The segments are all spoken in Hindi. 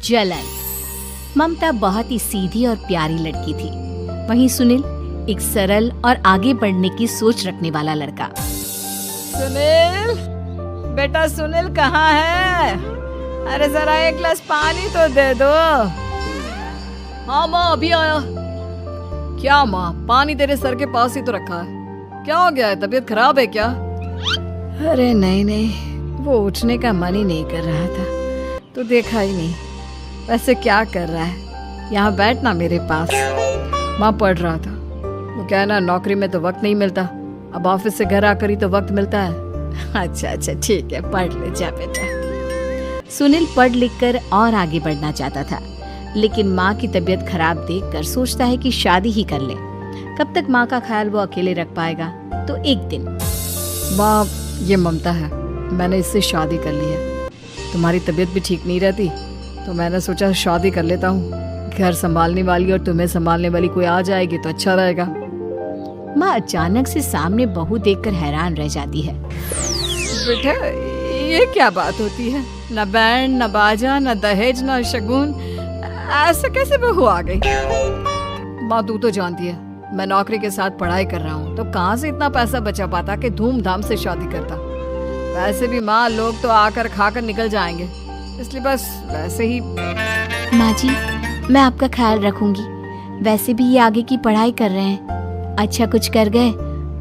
जलन। ममता बहुत ही सीधी और प्यारी लड़की थी, वहीं सुनील एक सरल और आगे बढ़ने की सोच रखने वाला लड़का। सुनील, बेटा सुनील कहाँ है? अरे जरा एक गिलास पानी तो दे दो। हाँ माँ, अभी आया। क्या माँ, पानी तेरे सर के पास ही तो रखा है, क्या हो गया है? तबीयत खराब है क्या? अरे नहीं नहीं, वो उठने का मन ही नहीं कर रहा था, तो देखा ही नहीं। वैसे क्या कर रहा है? यहाँ बैठना मेरे पास। माँ पढ़ रहा था। वो क्या है ना, नौकरी में तो वक्त नहीं मिलता, अब ऑफिस से घर आकर ही तो वक्त मिलता है। अच्छा ठीक है, पढ़ ले जा बेटा। सुनील पढ़ लिख कर और आगे बढ़ना चाहता था, लेकिन माँ की तबीयत खराब देखकर सोचता है कि शादी ही कर ले। कब तक माँ का ख्याल वो अकेले रख पाएगा? तो एक दिन, माँ ये ममता है, मैंने इससे शादी कर ली है। तुम्हारी तबीयत भी ठीक नहीं रहती, तो मैंने सोचा शादी कर लेता हूँ। घर संभालने वाली और तुम्हें संभालने वाली कोई आ जाएगी तो अच्छा रहेगा। माँ अचानक से सामने बहू देखकर हैरान रह जाती है। बेटा ये क्या बात होती है? न बैंड, न बाजा, न दहेज, न शगुन, ऐसे कैसे बहू आ गई? माँ तू तो जानती है मैं नौकरी के साथ पढ़ाई कर रहा हूँ, तो कहाँ से इतना पैसा बचा पाता कि धूमधाम से शादी करता। वैसे भी माँ, लोग तो आकर खाकर निकल जाएंगे, इसलिए बस वैसे ही। माँ जी, मैं आपका ख्याल रखूंगी। वैसे भी ये आगे की पढ़ाई कर रहे हैं, अच्छा कुछ कर गए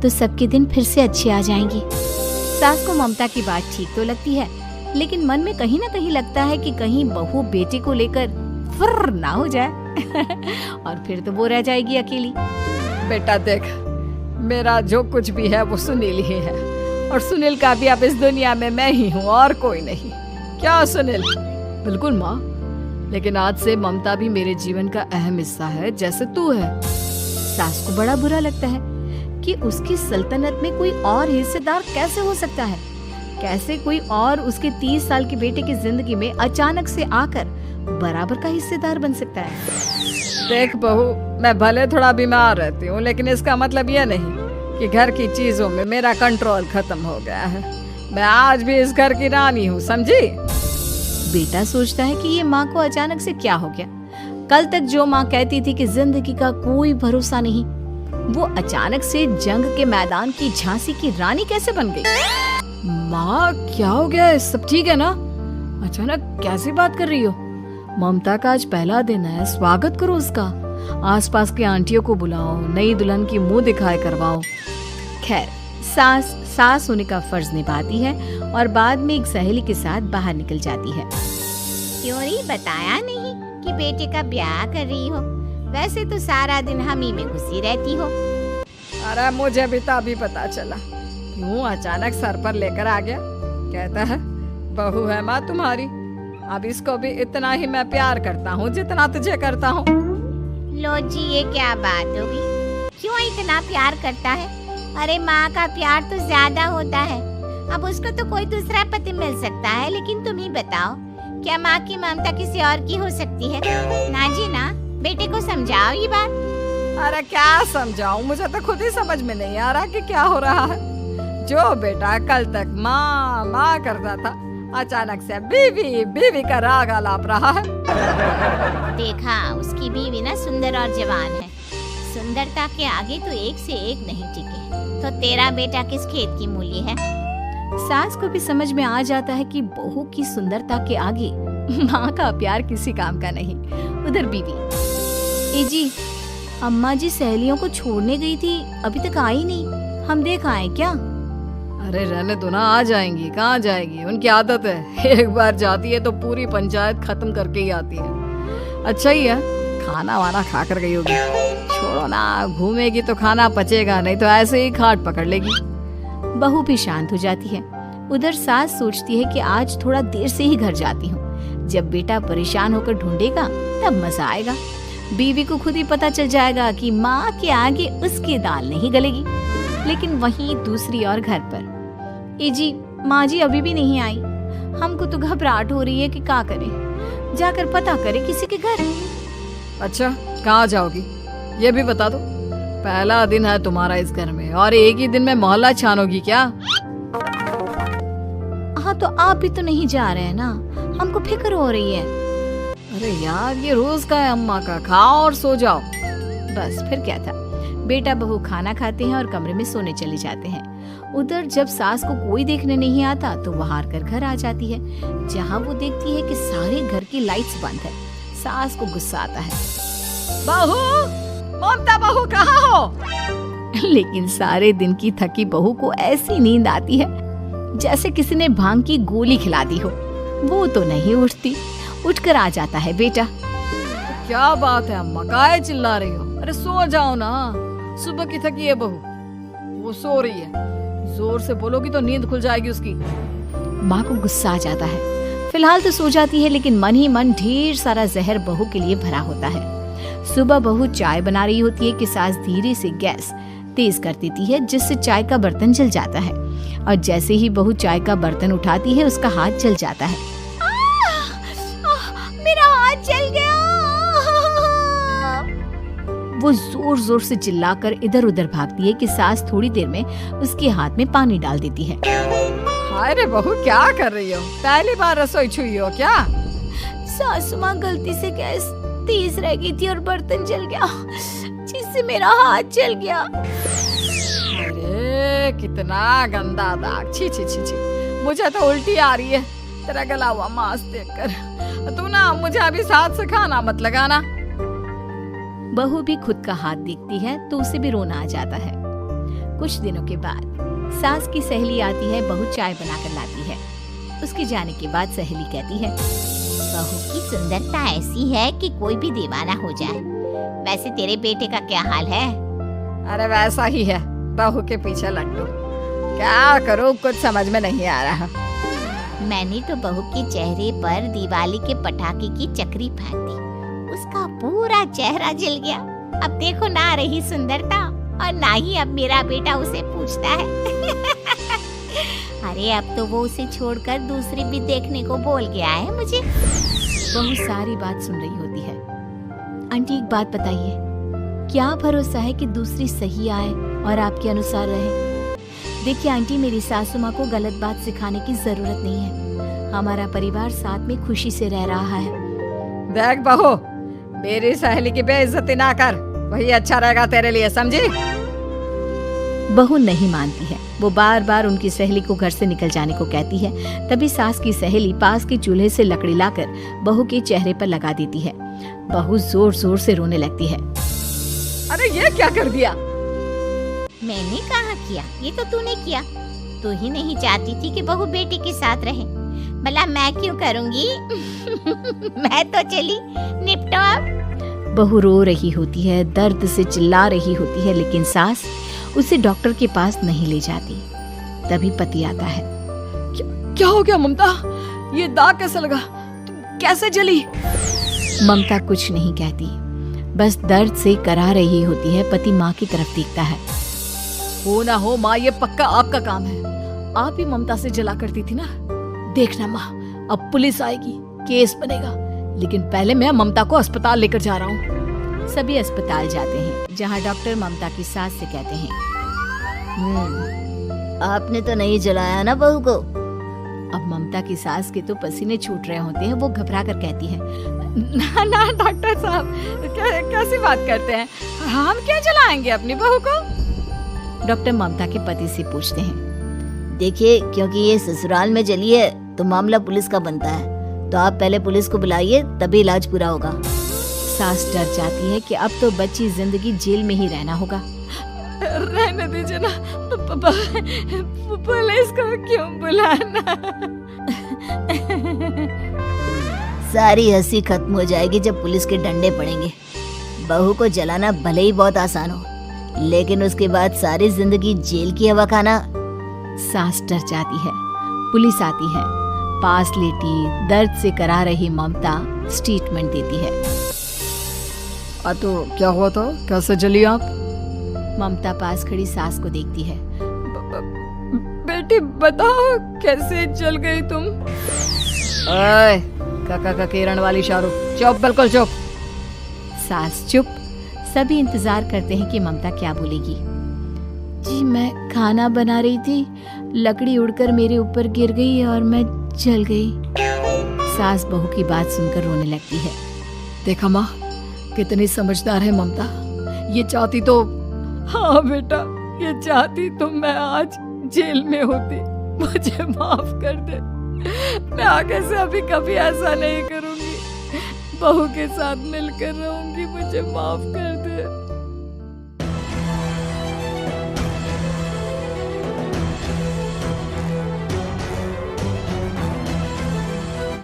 तो सबके दिन फिर से अच्छे आ जाएंगे। सास को ममता की बात ठीक तो लगती है, लेकिन मन में कहीं ना कहीं लगता है कि कहीं बहू बेटे को लेकर फुर्र ना हो जाए और फिर तो वो रह जाएगी अकेली। बेटा देख, मेरा जो कुछ भी है वो सुनील ही है, और सुनील का भी अब इस दुनिया में मैं ही हूँ और कोई नहीं। क्या सुनील? बिल्कुल माँ, लेकिन आज से ममता भी मेरे जीवन का अहम हिस्सा है, जैसे तू है। सास को बड़ा बुरा लगता है कि उसकी सल्तनत में कोई और हिस्सेदार कैसे हो सकता है। कैसे कोई और उसके 30 साल के बेटे की जिंदगी में अचानक से आकर बराबर का हिस्सेदार बन सकता है। देख बहू, मैं भले थोड़ा बीमार रहती हूँ, लेकिन इसका मतलब यह नहीं कि घर की चीजों में मेरा कंट्रोल खत्म हो गया है। मैं आज भी इस घर की रानी हूँ, समझी? बेटा सोचता है कि ये माँ को अचानक से क्या हो गया। कल तक जो माँ कहती थी कि जिंदगी का कोई भरोसा नहीं, वो अचानक से जंग के मैदान की झांसी की रानी कैसे बन गई? माँ क्या हो गया है? सब ठीक है ना? अचानक कैसी बात कर रही हो? ममता का आज पहला दिन है, स्वागत करो उसका। आसपास की आंटियों को बुलाओ, नई दुल्हन की मुंह दिखाई करवाओ। खैर, सास होने का फर्ज निभाती है और बाद में एक सहेली के साथ बाहर निकल जाती है। क्यों री बताया नहीं कि बेटे का ब्याह कर रही हो? वैसे तो सारा दिन हम ही में घुसी रहती हो। अरे मुझे भी तो अभी पता चला। क्यों अचानक सर पर लेकर आ गया? कहता है बहू है माँ तुम्हारी, अब इसको भी इतना ही मैं प्यार करता हूँ जितना तुझे करता हूँ। लो जी, ये क्या बात होगी? क्यों इतना प्यार करता है? अरे माँ का प्यार तो ज्यादा होता है। अब उसको तो कोई दूसरा पति मिल सकता है, लेकिन तुम ही बताओ, क्या माँ की ममता किसी और की हो सकती है? ना जी ना, बेटे को समझाओ ये बात। अरे क्या समझाऊं, मुझे तो खुद ही समझ में नहीं आ रहा कि क्या हो रहा है। जो बेटा कल तक माँ माँ करता था, अचानक से बीवी बीवी का राग आलाप रहा है। देखा, उसकी बीवी ना सुंदर और जवान है। सुंदरता के आगे तो एक से एक नहीं टिके। तो तेरा बेटा किस खेत की मूली है? सास को भी समझ में आ जाता है कि बहू की सुंदरता के आगे माँ का प्यार किसी काम का नहीं। उधर बीवी, ए जी, अम्मा जी सहेलियों को छोड़ने गई थी, अभी तक आई नहीं, हम देख आए क्या? अरे रहने दो ना, आ जाएंगी। कहाँ जाएगी, उनकी आदत है, एक बार जाती है तो पूरी पंचायत खत्म करके ही आती है। अच्छा ही है, खाना वाना खा कर गई होगी। छोड़ो ना, घूमेगी तो खाना पचेगा, नहीं तो ऐसे ही खाट पकड़ लेगी। बहू भी शांत हो जाती है। उधर सास सोचती है कि आज थोड़ा देर से ही घर जाती हूँ, जब बेटा परेशान होकर ढूंढेगा तब मजा आएगा। बीवी को खुद ही पता चल जाएगा कि माँ के आगे उसकी दाल नहीं गलेगी। लेकिन वहीं दूसरी ओर घर पर, ए जी, माँ जी अभी भी नहीं आई, हमको तो घबराहट हो रही है कि क्या करें, जाकर पता करें किसी के घर। अच्छा, कहाँ जाओगी ये भी बता दो। पहला दिन है तुम्हारा इस घर में और एक ही दिन में मोहल्ला छानोगी क्या? हाँ तो आप भी तो नहीं जा रहे हैं ना, हमको फिक्र हो रही है। अरे यार, ये रोज का है अम्मा का, खाओ और सो जाओ। बस फिर क्या था। बेटा बहू खाना खाते हैं और कमरे में सोने चले जाते हैं। उधर जब सास को कोई देखने नहीं आता तो वो हार कर घर आ जाती है, जहाँ वो देखती है कि सारे घर की लाइट्स बंद है। सास को गुस्सा आता है। बहू, ममता बहू कहाँ हो? लेकिन सारे दिन की थकी बहू को ऐसी नींद आती है जैसे किसी ने भांग की गोली खिला दी हो। वो तो नहीं उठती। उठकर आ जाता है बेटा। क्या बात है अम्मा, काहे चिल्ला रही हो? अरे सो जाओ ना, सुबह की थकी है बहू, वो सो रही है। जोर से बोलोगी तो नींद खुल जाएगी उसकी। माँ को गुस्सा आ जाता है। फिलहाल तो सो जाती है, लेकिन मन ही मन ढेर सारा जहर बहू के लिए भरा होता है। सुबह बहू चाय बना रही होती है कि सास धीरे से गैस तेज कर देती है, जिससे चाय का बर्तन जल जाता है। और जैसे ही बहू चाय का बर्तन उठाती है, उसका हाथ जल जाता है। मेरा हाथ जल गया। वो जोर जोर से चिल्लाकर इधर उधर भागती है कि सास थोड़ी देर में उसके हाथ में पानी डाल देती है। हाय रे बहू, क्या कर रही हो? पहली बार रसोई छुई हो क्या? सासू माँ गलती से गैस तेज रह गई थी और बर्तन जल गया, जिससे मेरा हाथ जल गया। अरे कितना गंदा दाग, छी छी छी छी, मुझे तो उल्टी आ रही है तेरा गला हुआ मांस देखकर। तू ना मुझे अभी साथ से खाना मत लगाना। बहू भी खुद का हाथ देखती है तो उसे भी रोना आ जाता है। कुछ दिनों के बाद सास की सहेली आती है, बहू चाय बनाकर लाती है। उसके जाने के बाद सहेली कहती है, बहू की सुंदरता ऐसी है कि कोई भी दीवाना हो जाए। वैसे तेरे बेटे का क्या हाल है? अरे वैसा ही है, बहू के पीछे लट्टू। क्या करूं, कुछ समझ में नहीं आ रहा। मैंने तो बहू के चेहरे पर दिवाली के पटाखे की चक्री फेंक दी, उसका पूरा चेहरा जल गया। अब देखो ना रही सुंदरता, और ना ही अब मेरा बेटा उसे पूछता है। अरे अब तो वो उसे छोड़कर दूसरी भी देखने को बोल गया है मुझे। बहू सारी बात सुन रही होती है। आंटी एक बात बताइए, क्या भरोसा है कि दूसरी सही आए और आपके अनुसार रहे? देखिए आंटी, मेरी सासू माँ को गलत बात सिखाने की जरूरत नहीं है। हमारा परिवार साथ में खुशी से रह रहा है। देख बहू, मेरी सहेली की बेइज्जती ना कर, वही अच्छा रहेगा तेरे लिए, समझी? बहू नहीं मानती है। वो बार बार उनकी सहेली को घर से निकल जाने को कहती है। तभी सास की सहेली पास के चूल्हे से लकड़ी लाकर बहू के चेहरे पर लगा देती है। बहू जोर जोर से रोने लगती है। अरे ये क्या कर दिया? मैंने कहाँ किया, ये तो तूने किया। तू ही नहीं चाहती थी कि बहू बेटे के साथ रहे, भला मैं क्यों करूँगी? मैं तो चली, निपटो अब। बहू रो रही होती है, दर्द से चिल्ला रही होती है, लेकिन सास उसे डॉक्टर के पास नहीं ले जाती। तभी पति आता है। क्या हो गया ममता? ये दाग कैसे लगा? तुम कैसे जली? ममता कुछ नहीं कहती, बस दर्द से करा रही होती है। पति माँ की तरफ देखता है। हो ना हो माँ, ये पक्का आपका काम है। आप ही ममता से जला करती थी ना। देखना माँ, अब पुलिस आएगी, केस बनेगा, लेकिन पहले मैं ममता को अस्पताल लेकर जा रहा हूँ। सभी अस्पताल जाते हैं, जहाँ डॉक्टर ममता की सास से कहते हैं, आपने तो नहीं जलाया ना बहू को? अब ममता की सास के तो पसीने छूट रहे होते हैं। वो घबरा कर कहती है, ना ना डॉक्टर साहब, कैसी बात करते हैं? हम क्या जलाएंगे अपनी बहू को? डॉक्टर ममता के पति से पूछते हैं, देखिए, क्योंकि ये ससुराल में जली है तो मामला पुलिस का बनता है, तो आप पहले पुलिस को बुलाइए, तभी इलाज पूरा होगा। सास डर जाती है कि अब तो बच्ची जिंदगी जेल में ही रहना होगा। रहने दीजिए ना, पुलिस को क्यों बुलाना? सारी हंसी खत्म हो जाएगी जब पुलिस के डंडे पड़ेंगे। बहू को जलाना भले ही बहुत आसान हो, लेकिन उसके बाद सारी जिंदगी जेल की हवा खाना। सास डर जाती है। पुलिस आती है। पास लेटी दर्द से करा रही ममता स्टेटमेंट देती है। तो क्या हुआ था? कैसे जली आप? ममता पास खड़ी सास को देखती है। बेटी बताओ, कैसे जल गई तुम? ओए, काका का किरण वाली शाहरुख, चुप, बिल्कुल चुप। सास चुप। सभी इंतजार करते हैं कि ममता क्या बोलेगी। जी मैं खाना बना रही थी, लकड़ी उड़कर मेरे ऊपर गिर गई और मैं जल गई। सास बहू की बात सुनकर रोने लगती है। देखा माँ, कितनी समझदार है ममता। ये चाहती तो, हाँ बेटा, ये चाहती तो मैं आज जेल में होती। मुझे माफ कर दे, मैं आगे से अभी कभी ऐसा नहीं करूंगी। बहू के साथ मिलकर रहूंगी, मुझे माफ कर दे।